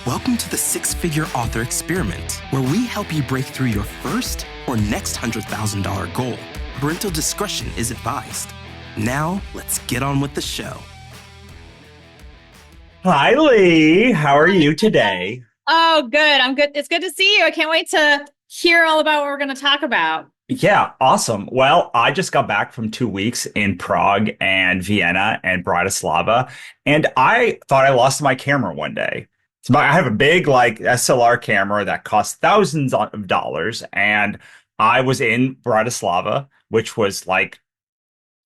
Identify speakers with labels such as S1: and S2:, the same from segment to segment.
S1: Welcome to the Six-Figure Author Experiment, where we help you break through your first or next $100,000 goal. Parental discretion is advised. Now, let's get on with the show.
S2: Hi, Lee. How are you today?
S3: Oh, good. I'm good. It's good to see you. I can't wait to hear all about what we're going to talk about.
S2: Yeah, awesome. Well, I just got back from 2 weeks in Prague and Vienna and Bratislava, and I thought I lost my camera one day. So I have a big SLR camera that costs thousands of dollars, and I was in Bratislava, which was like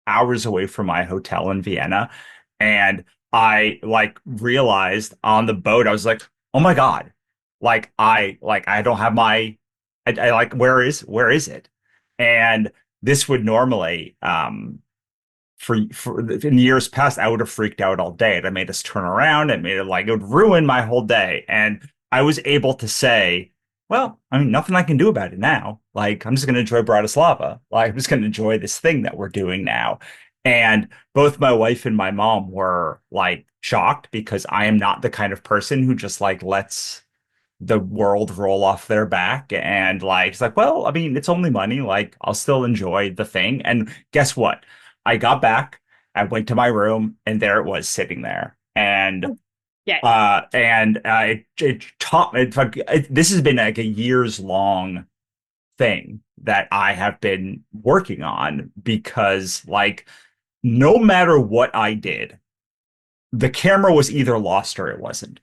S2: hours away from my hotel in Vienna, and I realized on the boat, I was like, oh my God, I don't have my where is it? And this would normally for in years past, I would have freaked out all day. It made us turn around. It made it would ruin my whole day. And I was able to say, well, I mean, nothing I can do about it now. I'm just going to enjoy Bratislava. I'm just going to enjoy this thing that we're doing now. And both my wife and my mom were shocked, because I am not the kind of person who just lets the world roll off their back. And it's well, I mean, it's only money. I'll still enjoy the thing. And guess what? I got back, I went to my room, and there it was sitting there. And
S3: Yeah.
S2: it taught me, this has been a years long thing that I have been working on, because no matter what I did, the camera was either lost or it wasn't.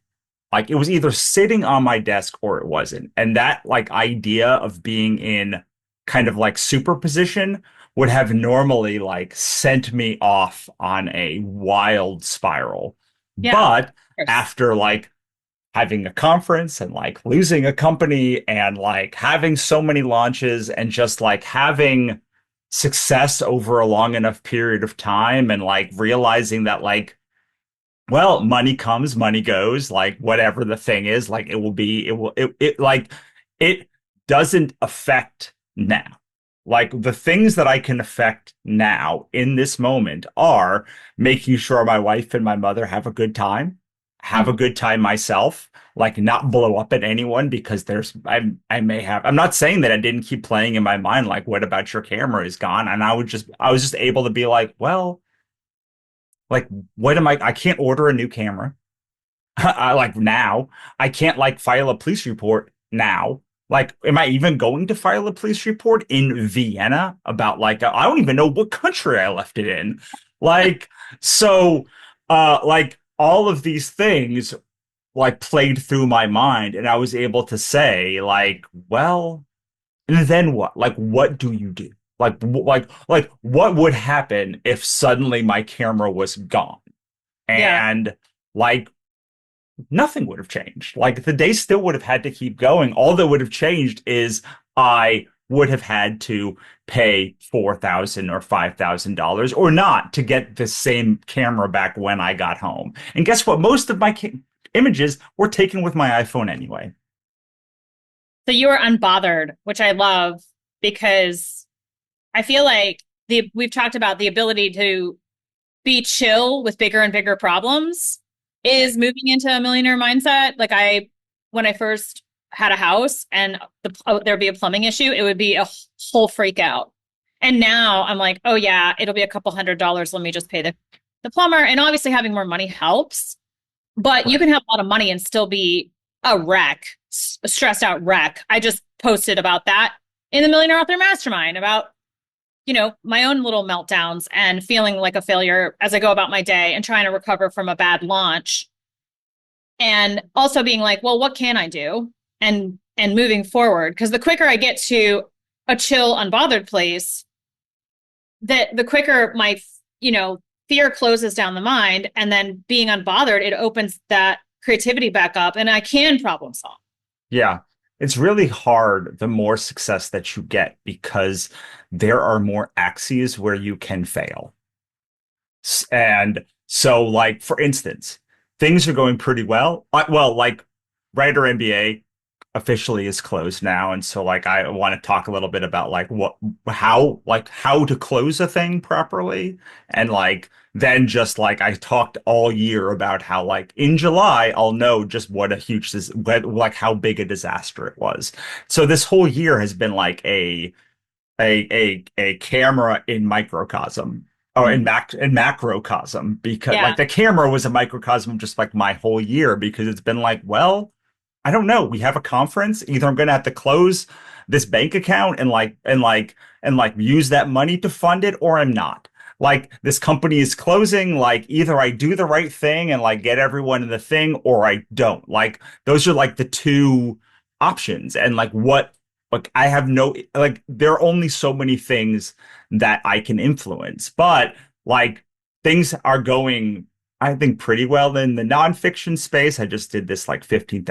S2: It was either sitting on my desk or it wasn't. And that idea of being in kind of superposition would have normally sent me off on a wild spiral.
S3: Yeah,
S2: but after having a conference and losing a company and having so many launches and just having success over a long enough period of time, and realizing that well, money comes, money goes, whatever the thing is, it doesn't affect now. The things that I can affect now in this moment are making sure my wife and my mother have a good time, have a good time myself, not blow up at anyone, because I'm not saying that I didn't keep playing in my mind, what about your camera is gone? And I was just able to be well, what am I can't order a new camera. Now. I can't like file a police report now. Am I even going to file a police report in Vienna about I don't even know what country I left it in. So all of these things played through my mind, and I was able to say well, and then what? What do you do? What would happen if suddenly my camera was gone? And nothing would have changed. The day still would have had to keep going. All that would have changed is I would have had to pay $4,000 or $5,000 or not to get the same camera back when I got home. And guess what? Most of my images were taken with my iPhone anyway.
S3: So you are unbothered, which I love, because I feel like we've talked about the ability to be chill with bigger and bigger problems is moving into a millionaire mindset. When I first had a house and there'd be a plumbing issue, it would be a whole freak out. And now I'm like, oh yeah, it'll be a couple $100. Let me just pay the plumber. And obviously having more money helps, but you can have a lot of money and still be a wreck, a stressed out wreck. I just posted about that in the Millionaire Author Mastermind, about my own little meltdowns and feeling like a failure as I go about my day and trying to recover from a bad launch. And also being well, what can I do? And moving forward, because the quicker I get to a chill, unbothered place, that the quicker my, fear closes down the mind, and then being unbothered, it opens that creativity back up, and I can problem solve.
S2: Yeah. It's really hard the more success that you get, because there are more axes where you can fail. And so, for instance, things are going pretty well. Writer MBA, officially is closed now. And so like I want to talk a little bit about like how to close a thing properly. And like then just like I talked all year about how like in July I'll know just what a huge like how big a disaster it was. So this whole year has been like a camera in microcosm or in macrocosm, because like
S3: Yeah.
S2: the camera was a microcosm of just like my whole year, because it's been like, well, I don't know. We have a conference. Either I'm going to have to close this bank account and use that money to fund it, or I'm not. Like this company is closing. Like either I do the right thing and like get everyone in the thing, or I don't. Like those are like the two options. And like I have no, like there are only so many things that I can influence, but like things are going, I think, pretty well in the nonfiction space. I just did this like $15,000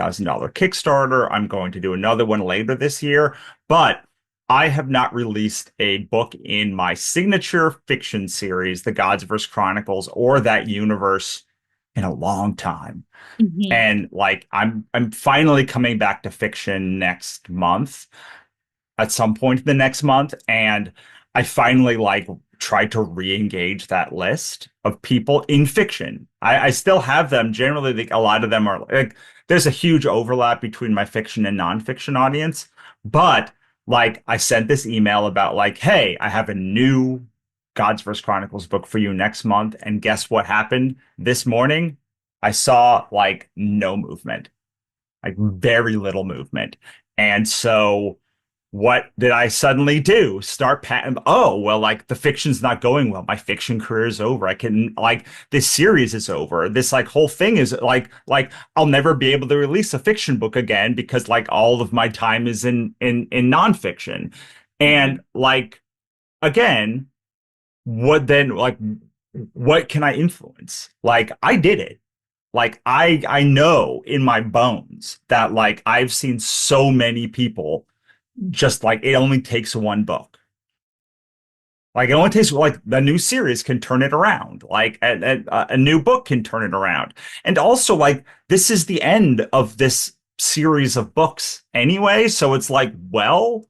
S2: Kickstarter. I'm going to do another one later this year, but I have not released a book in my signature fiction series, The Gods vs. Chronicles, or that universe in a long time.
S3: Mhm.
S2: And like I'm finally coming back to fiction next month, at some point in the next month, and I finally like tried to re-engage that list of people in fiction. I still have them. Generally, like, a lot of them are like there's a huge overlap between my fiction and nonfiction audience. But like I sent this email about like, hey, I have a new Gods vs. Chronicles book for you next month. And guess what happened this morning? I saw like no movement, like very little movement. And so what did I suddenly do? Oh, well, like the fiction's not going well. My fiction career is over. I can like this series is over. This like whole thing is like I'll never be able to release a fiction book again because like all of my time is in nonfiction. And
S3: Mhm.
S2: like again, what then like what can I influence? Like I did it. Like I know in my bones that like I've seen so many people just like it only takes one book. Like it only takes like the new series can turn it around. Like a new book can turn it around. And also like this is the end of this series of books anyway. So it's like, well,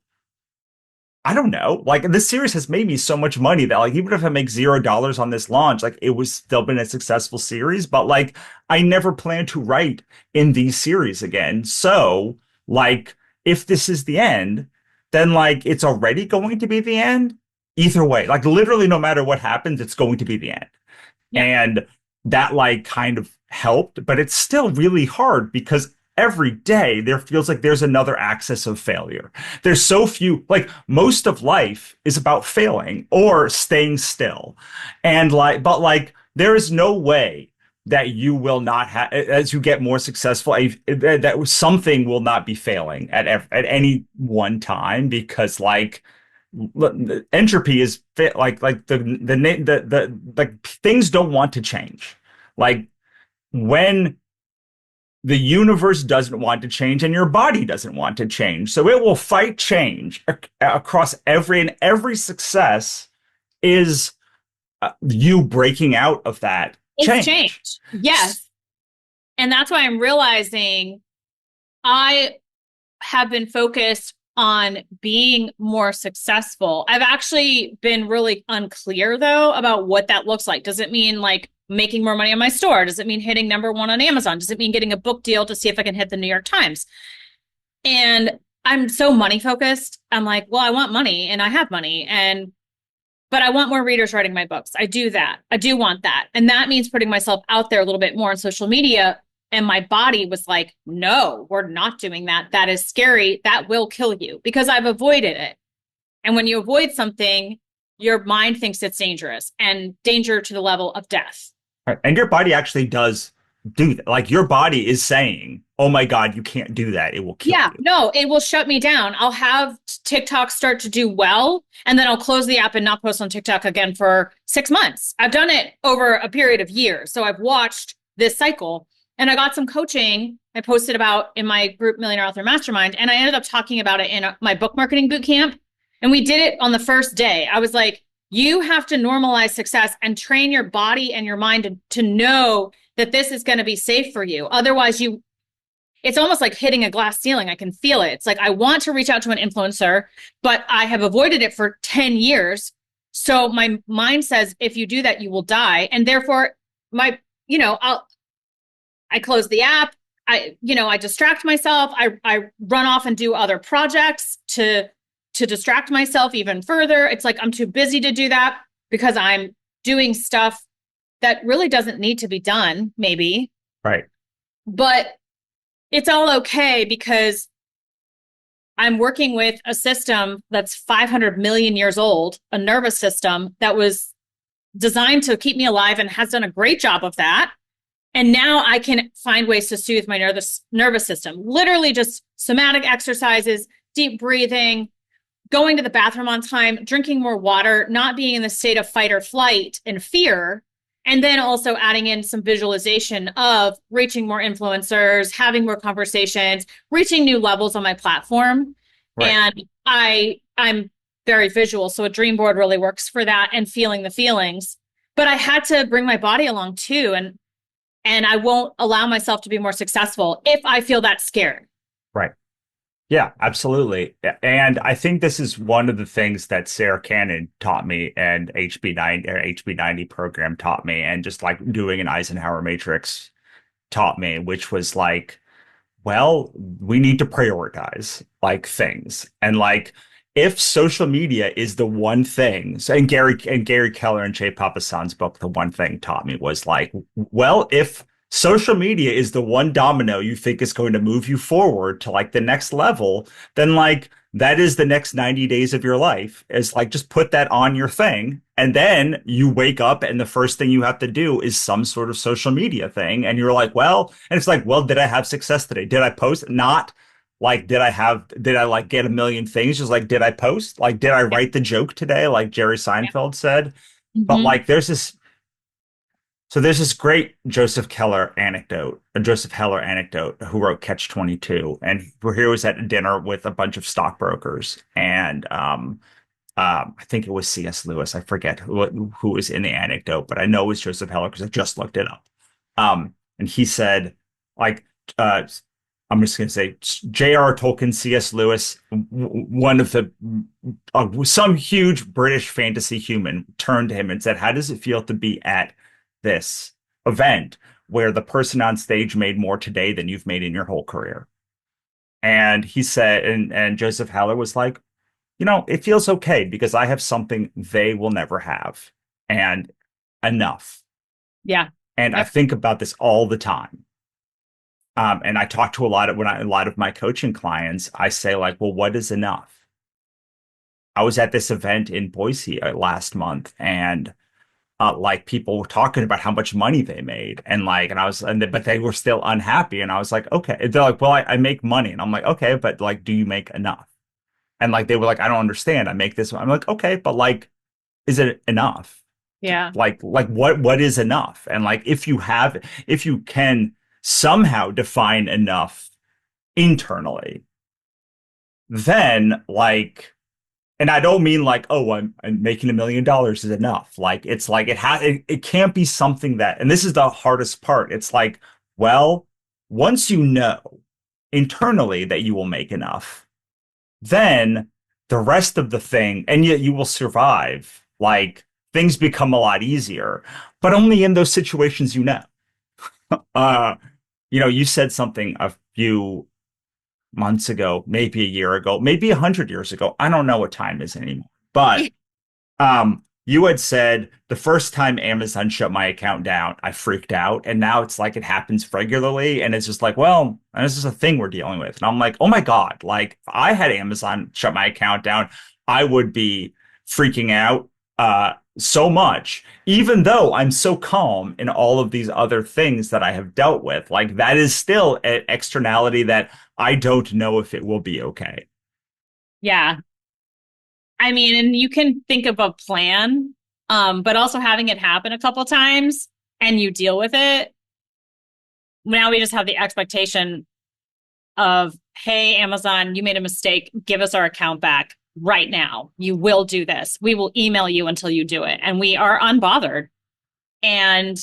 S2: I don't know. Like this series has made me so much money that like even if I make $0 on this launch, like it was still been a successful series. But like I never plan to write in these series again. So like if this is the end, then like it's already going to be the end. Either way, like literally no matter what happens, it's going to be the end.
S3: Yeah.
S2: And that like kind of helped, but it's still really hard because every day there feels like there's another axis of failure. There's so few, like most of life is about failing or staying still. And like, but like there is no way that you will not have, as you get more successful, that something will not be failing at any one time, because like entropy is fit like the like things don't want to change. Like when the universe doesn't want to change and your body doesn't want to change, so it will fight change across every success is you breaking out of that
S3: It's
S2: change.
S3: changed. Yes. And that's why I'm realizing I have been focused on being more successful. I've actually been really unclear though about what that looks like. Does it mean like making more money on my store? Does it mean hitting #1 on Amazon? Does it mean getting a book deal to see if I can hit the New York Times? And I'm so money focused. I'm like, well, I want money and I have money, and but I want more readers writing my books. I do that. I do want that. And that means putting myself out there a little bit more on social media. And my body was like, no, we're not doing that. That is scary. That will kill you, because I've avoided it. And when you avoid something, your mind thinks it's dangerous, and danger to the level of death.
S2: Right. And your body actually does do that. Like your body is saying, oh my God, you can't do that. It will kill
S3: Yeah,
S2: you.
S3: no, it will shut me down. I'll have TikTok start to do well, and then I'll close the app and not post on TikTok again for 6 months. I've done it over a period of years. So I've watched this cycle, and I got some coaching I posted about in my group Millionaire Author Mastermind, and I ended up talking about it in my book marketing boot camp. And we did it on the first day. I was like, you have to normalize success and train your body and your mind to know that this is going to be safe for you. Otherwise, it's almost like hitting a glass ceiling. I can feel it. It's like, I want to reach out to an influencer, but I have avoided it for 10 years. So my mind says, if you do that, you will die. And therefore I close the app. I distract myself. I run off and do other projects to distract myself even further. It's like, I'm too busy to do that because I'm doing stuff that really doesn't need to be done, maybe.
S2: Right.
S3: But it's all okay because I'm working with a system that's 500 million years old, a nervous system that was designed to keep me alive and has done a great job of that. And now I can find ways to soothe my nervous system. Literally just somatic exercises, deep breathing, going to the bathroom on time, drinking more water, not being in the state of fight or flight and fear. And then also adding in some visualization of reaching more influencers, having more conversations, reaching new levels on my platform.
S2: Right.
S3: And I'm very visual. So a dream board really works for that and feeling the feelings. But I had to bring my body along too. And I won't allow myself to be more successful if I feel that scared.
S2: Right. Yeah, absolutely. And I think this is one of the things that Sarah Cannon taught me and HB90 program taught me, and just like doing an Eisenhower matrix taught me, which was like, well, we need to prioritize like things. And like, if social media is the one thing, and Gary Keller and Jay Papasan's book, The One Thing, taught me was like, well, if social media is the one domino you think is going to move you forward to like the next level, then like that is the next 90 days of your life, is like, just put that on your thing. And then you wake up and the first thing you have to do is some sort of social media thing. And you're like, well, and it's like, well, did I have success today? Did I post? Not like, did I like get a million things? Just like, did I post? Like, did I write the joke today? Like Jerry Seinfeld said. But like, there's this great Joseph Heller anecdote, who wrote Catch 22. And he was at dinner with a bunch of stockbrokers. And I think it was C.S. Lewis. I forget who was in the anecdote, but I know it was Joseph Heller because I just looked it up. And he said, like, I'm just going to say J.R.R. Tolkien, C.S. Lewis, one of the some huge British fantasy human, turned to him and said, how does it feel to be at this event where the person on stage made more today than you've made in your whole career? And he said, and Joseph Heller was like, it feels okay because I have something they will never have, and enough.
S3: Yeah.
S2: And I think about this all the time. And I talk to a lot of my coaching clients. I say like, well, what is enough? I was at this event in Boise last month, and like, people were talking about how much money they made, and like, but they were still unhappy. And I was like, okay. They're like, well, I make money. And I'm like, okay, but like, do you make enough? And like, they were like, I don't understand. I make this. I'm like, okay, but like, is it enough?
S3: Yeah.
S2: Like what is enough? And like, if you can somehow define enough internally, then like, and I don't mean like, oh, I'm making $1 million is enough. Like, it's like, it can't be something that, and this is the hardest part. It's like, well, once you know internally that you will make enough, then the rest of the thing, and yet you will survive. Like, things become a lot easier, but only in those situations, you said something a few months ago, maybe a year ago, maybe 100 years ago. I don't know what time is anymore, but you had said the first time Amazon shut my account down, I freaked out. And now it's like, it happens regularly. And it's just like, well, this is a thing we're dealing with. And I'm like, oh my God, like, if I had Amazon shut my account down, I would be freaking out so much, even though I'm so calm in all of these other things that I have dealt with. Like, that is still an externality that I don't know if it will be okay.
S3: Yeah. I mean, and you can think of a plan, but also having it happen a couple times and you deal with it. Now we just have the expectation of, hey, Amazon, you made a mistake. Give us our account back right now. You will do this. We will email you until you do it. And we are unbothered. And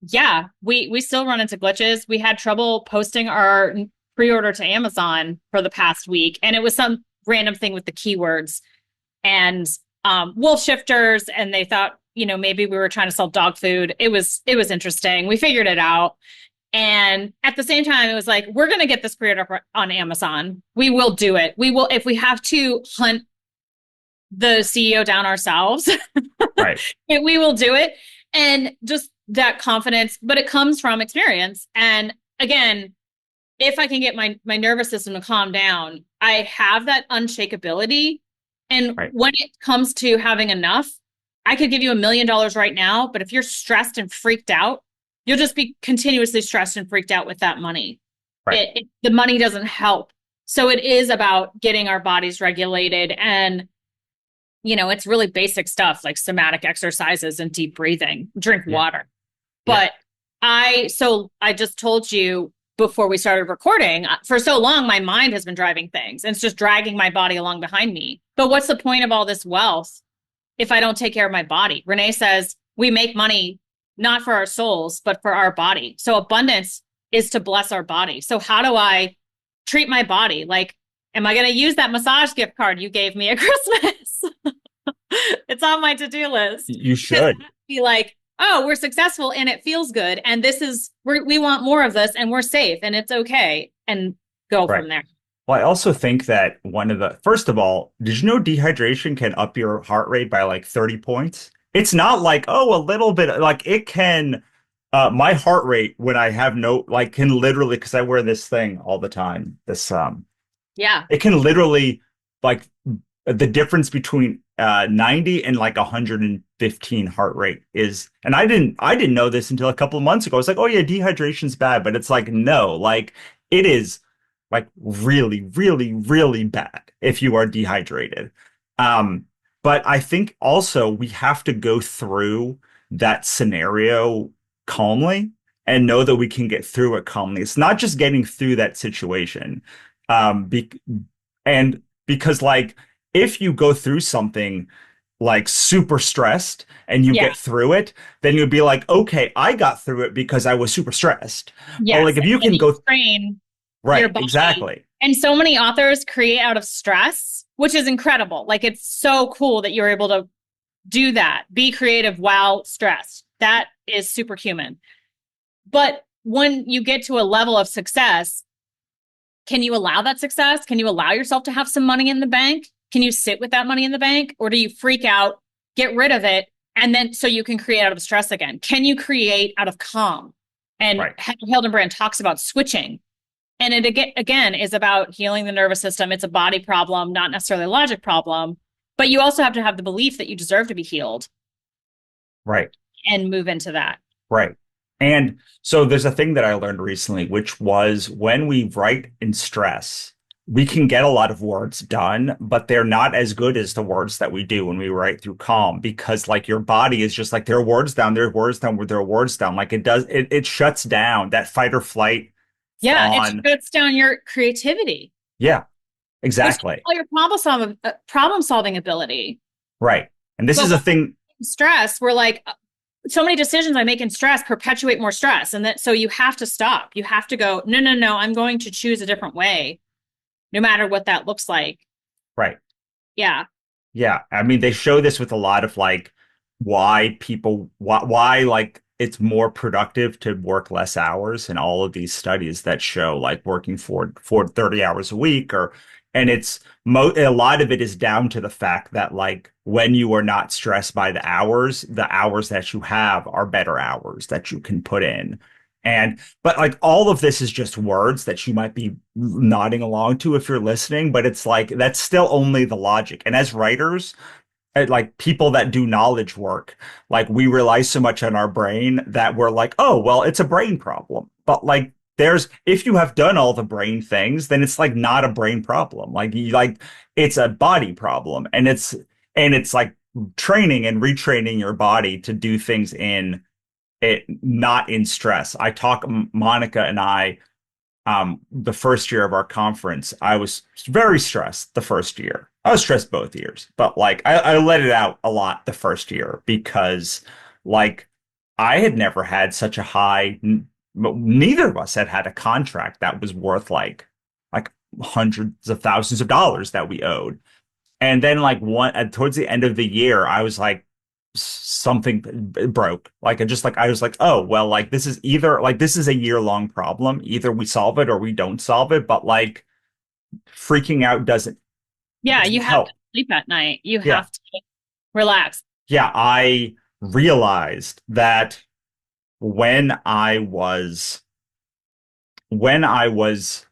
S3: Yeah, we still run into glitches. We had trouble posting our pre-order to Amazon for the past week, and it was some random thing with the keywords and wolf shifters, and they thought, maybe we were trying to sell dog food. It was interesting. We figured it out. And at the same time, it was like, we're going to get this pre-order on Amazon. We will do it. We will, if we have to hunt the CEO down ourselves,
S2: Right.
S3: we will do it. And just that confidence, but it comes from experience. And again, if I can get my nervous system to calm down, I have that unshakability. And
S2: Right.
S3: when it comes to having enough, I could give you $1 million right now, but if you're stressed and freaked out, you'll just be continuously stressed and freaked out with that money.
S2: Right.
S3: The money doesn't help. So it is about getting our bodies regulated, and it's really basic stuff like somatic exercises and deep breathing, drink
S2: Yeah.
S3: water.
S2: Yeah.
S3: But I just told you before we started recording, for so long, my mind has been driving things and it's just dragging my body along behind me. But what's the point of all this wealth if I don't take care of my body? Renee says we make money not for our souls, but for our body. So abundance is to bless our body. So how do I treat my body? Like, am I going to use that massage gift card you gave me at Christmas? It's on my to-do list.
S2: You should.
S3: Be like, oh, we're successful and it feels good. And we want more of this and we're safe and it's okay. And go
S2: Right.
S3: from there.
S2: Well, I also think that first of all, did you know dehydration can up your heart rate by like 30 points? It's not like, oh, a little bit, like it can, my heart rate when I have can literally, because I wear this thing all the time,
S3: Yeah.
S2: it can literally, like, the difference between 90 and like 115 heart rate is, and I didn't know this until a couple of months ago. I was like, oh yeah, dehydration's bad, but it's like, no, like it is like really, really, really bad if you are dehydrated. But I think also we have to go through that scenario calmly and know that we can get through it calmly. It's not just getting through that situation. Be and because like if you go through something like super stressed and you
S3: Yeah.
S2: get through it, then you'd be like, okay, I got through it because I was super stressed. But
S3: Yes.
S2: like if you
S3: And
S2: can
S3: you
S2: go
S3: train your
S2: right,
S3: body.
S2: exactly.
S3: And so many authors create out of stress, which is incredible. Like it's so cool that you're able to do that, be creative while stressed. That is superhuman. But when you get to a level of success, can you allow that success? Can you allow yourself to have some money in the bank? Can you sit with that money in the bank? Or do you freak out, get rid of it, and then so you can create out of stress again? Can you create out of calm? And
S2: Right.
S3: Hildenbrand talks about switching. And it again is about healing the nervous system. It's a body problem, not necessarily a logic problem. But you also have to have the belief that you deserve to be healed
S2: Right.
S3: and move into that.
S2: Right. And so there's a thing that I learned recently, which was when we write in stress, we can get a lot of words done, but they're not as good as the words that we do when we write through calm, because like your body is just like there are words down, there are words down, there are words down. Like it shuts down that fight or flight
S3: Yeah, it
S2: on.
S3: shuts down your creativity.
S2: Yeah,
S3: It shuts
S2: exactly.
S3: all your problem solving ability.
S2: Right. And this
S3: But
S2: is a thing.
S3: stress, we're like, so many decisions I make in stress perpetuate more stress. And that so you have to stop. You have to go, no, no, no, I'm going to choose a different way, no matter what that looks like.
S2: Right.
S3: Yeah.
S2: Yeah, I mean, they show this with a lot of like why like it's more productive to work less hours and all of these studies that show like working for 30 hours a week and a lot of it is down to the fact that like when you are not stressed by the hours that you have are better hours that you can put in. But like all of this is just words that you might be nodding along to if you're listening, but it's like that's still only the logic. And as writers, like people that do knowledge work, like we rely so much on our brain that we're like, oh, well, it's a brain problem. But like if you have done all the brain things, then it's like not a brain problem. It's a body problem. And it's like training and retraining your body to do things in it, not in stress. Monica and I, the first year of our conference, I was very stressed the first year. I was stressed both years, but like I let it out a lot the first year because like I had never had such a high, neither of us had a contract that was worth like hundreds of thousands of dollars that we owed. And then like towards the end of the year, I was like, something broke. Like I was like, oh, well, like this is either like this is a year-long problem. Either we solve it or we don't solve it. But like freaking out
S3: Yeah,
S2: doesn't
S3: you have to
S2: help.
S3: sleep at night. You
S2: Yeah.
S3: have to relax.
S2: Yeah. I realized that when I was when I was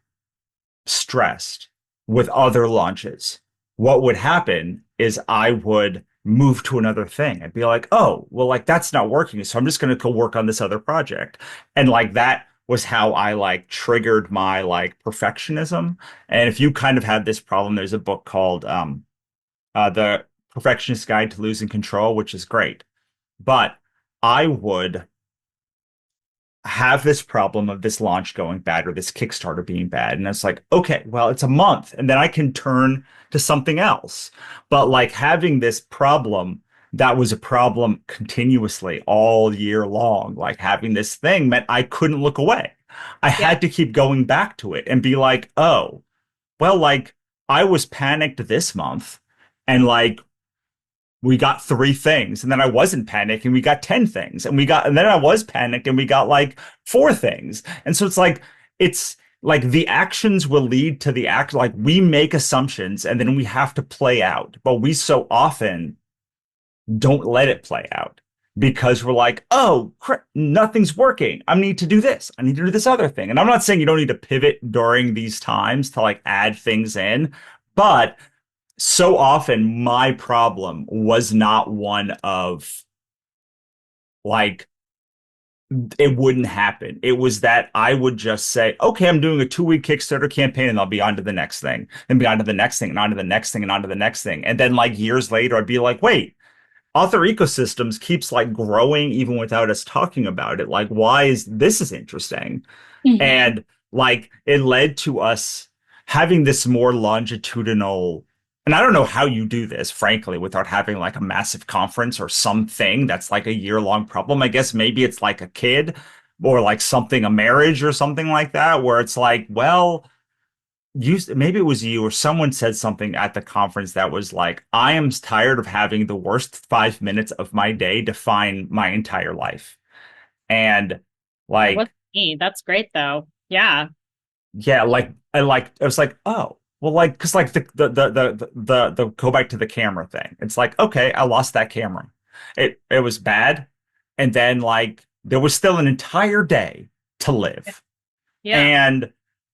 S2: stressed with other launches, what would happen is I would move to another thing. I'd be like, oh, well, like that's not working. So I'm just going to go work on this other project. And like that was how I like triggered my like perfectionism. And if you kind of have this problem, there's a book called The Perfectionist Guide to Losing Control, which is great. But I would have this problem of this launch going bad or this Kickstarter being bad. And it's like, okay, well, it's a month and then I can turn to something else. But like having this problem that was a problem continuously all year long, like having this thing meant I couldn't look away. I
S3: Yeah.
S2: had to keep going back to it and be like, oh, well, like I was panicked this month and like we got three things and then I wasn't panicked and we got 10 things and then I was panicked and we got like four things. And so it's like the actions will lead to the act. Like we make assumptions and then we have to play out, but we so often don't let it play out because we're like, oh, nothing's working. I need to do this. I need to do this other thing. And I'm not saying you don't need to pivot during these times to like add things in, but so often my problem was not one of like it wouldn't happen. It was that I would just say, okay, I'm doing a 2-week Kickstarter campaign and I'll be on to the next thing and be on to the next thing and on to the next thing and on to the next thing. And then like years later, I'd be like, wait, author ecosystems keeps like growing even without us talking about it. Like, why is this is interesting?
S3: Mhm.
S2: And like it led to us having this more longitudinal, and I don't know how you do this, frankly, without having like a massive conference or something that's like a year-long problem. I guess maybe it's like a kid or like something, a marriage or something like that, where it's like, well, maybe it was you or someone said something at the conference that was like, I am tired of having the worst 5 minutes of my day define my entire life. And
S3: That was
S2: like,
S3: me. That's great though. Yeah.
S2: yeah, I was like, oh, well, like, because like the go back to the camera thing. It's like, okay, I lost that camera. It was bad, and then like there was still an entire day to live,
S3: Yeah.
S2: and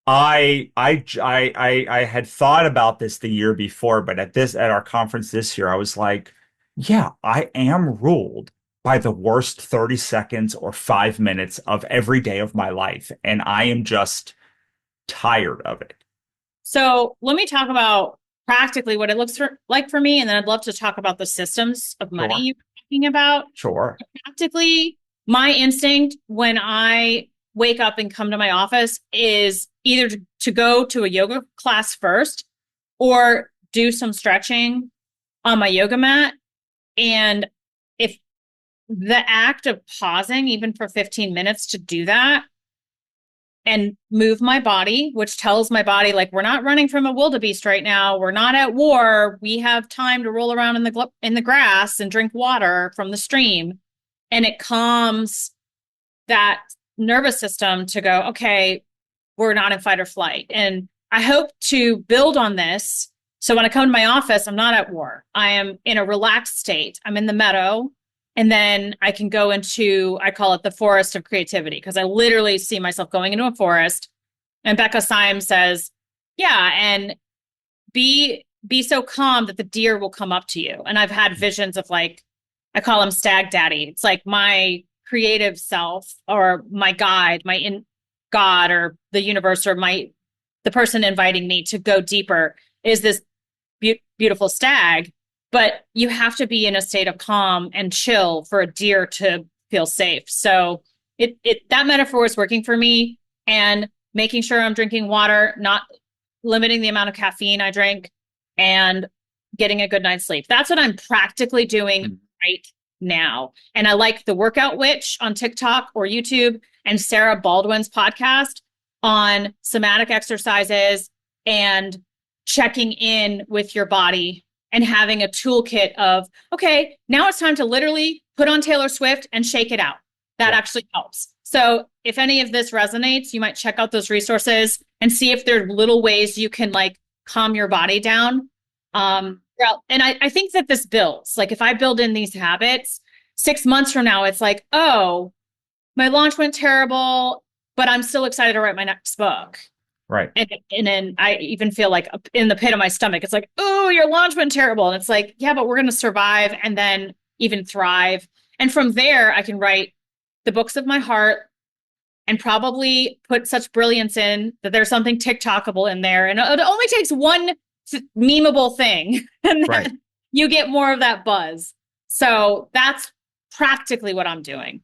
S2: I had thought about this the year before, but at our conference this year, I was like, yeah, I am ruled by the worst 30 seconds or 5 minutes of every day of my life, and I am just tired of it.
S3: So let me talk about practically what it looks like for me. And then I'd love to talk about the systems of money
S2: Sure,
S3: you're talking about.
S2: sure.
S3: Practically, my instinct when I wake up and come to my office is either to go to a yoga class first or do some stretching on my yoga mat. And if the act of pausing, even for 15 minutes to do that, and move my body, which tells my body, like, we're not running from a wildebeest right now. We're not at war. We have time to roll around in the grass and drink water from the stream. And it calms that nervous system to go, okay, we're not in fight or flight. And I hope to build on this. So when I come to my office, I'm not at war. I am in a relaxed state. I'm in the meadow. And then I can go into, I call it the forest of creativity, because I literally see myself going into a forest. And Becca Syme says, yeah, and be so calm that the deer will come up to you. And I've had visions of like, I call him Stag Daddy. It's like my creative self or my guide, my in God or the universe or the person inviting me to go deeper is this beautiful stag. But you have to be in a state of calm and chill for a deer to feel safe. So that metaphor is working for me, and making sure I'm drinking water, not limiting the amount of caffeine I drink, and getting a good night's sleep. That's what I'm practically doing right now. And I like the Workout Witch on TikTok or YouTube and Sarah Baldwin's podcast on somatic exercises and checking in with your body and having a toolkit of, okay, now it's time to literally put on Taylor Swift and shake it out. That actually helps. So if any of this resonates, you might check out those resources and see if there are little ways you can like calm your body down. And I think that this builds. Like if I build in these habits, 6 months from now, it's like, oh, my launch went terrible, but I'm still excited to write my next book.
S2: Right.
S3: And then I even feel like in the pit of my stomach, it's like, oh, your launch went terrible. And it's like, yeah, but we're going to survive and then even thrive. And from there, I can write the books of my heart and probably put such brilliance in that there's something TikTokable in there. And it only takes one memeable thing and then you get more of that buzz. So that's practically what I'm doing.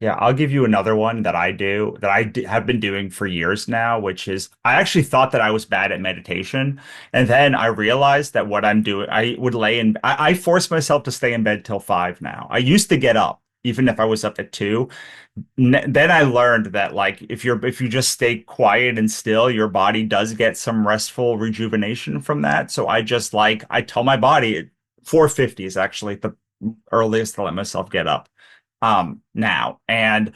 S2: Yeah, I'll give you another one that have been doing for years now, which is I actually thought that I was bad at meditation. And then I realized that what I'm doing, I force myself to stay in bed till 5 now. I used to get up, even if I was up at 2. Then I learned that like if you just stay quiet and still, your body does get some restful rejuvenation from that. So I tell my body 4:50 is actually the earliest to let myself get up. Now, and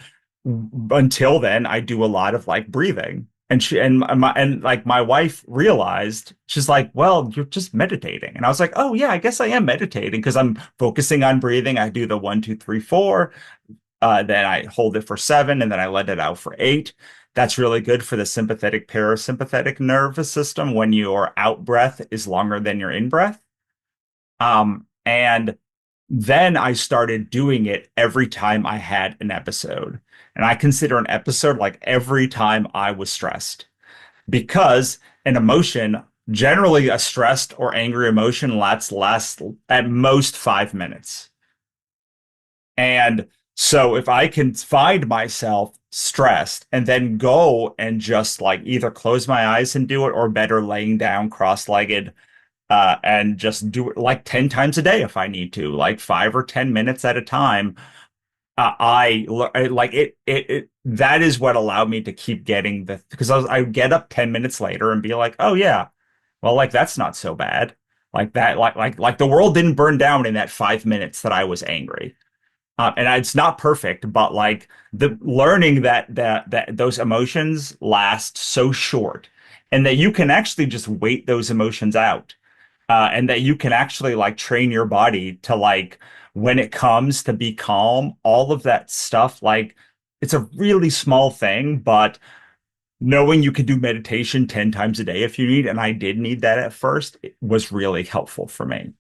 S2: until then I do a lot of like breathing, and my wife realized, she's like, well, you're just meditating. And I was like, oh yeah, I guess I am meditating because I'm focusing on breathing. I do the 1 2 3 4, then I hold it for 7 and then I let it out for 8. That's really good for the sympathetic parasympathetic nervous system when your out breath is longer than your in breath. And then I started doing it every time I had an episode. And I consider an episode like every time I was stressed, because an emotion, generally a stressed or angry emotion, lasts at most 5 minutes. And so if I can find myself stressed and then go and just like either close my eyes and do it, or better laying down cross-legged, and just do it like 10 times a day if I need to, like 5 or 10 minutes at a time. I like it. That is what allowed me to keep getting because I would get up 10 minutes later and be like, oh yeah, well, like that's not so bad. Like that, like the world didn't burn down in that 5 minutes that I was angry. And it's not perfect, but like the learning that those emotions last so short, and that you can actually just wait those emotions out. And that you can actually like train your body to like, when it comes to be calm, all of that stuff, like it's a really small thing, but knowing you can do meditation 10 times a day if you need, and I did need that at first, it was really helpful for me.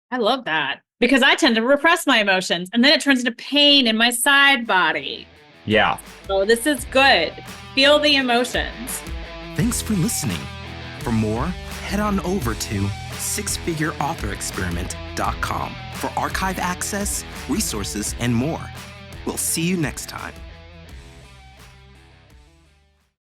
S3: I love that because I tend to repress my emotions and then it turns into pain in my side body.
S2: Yeah.
S3: So this is good. Feel the emotions.
S1: Thanks for listening. For more, head on over to sixfigureauthorexperiment.com for archive access, resources, and more. We'll see you next time.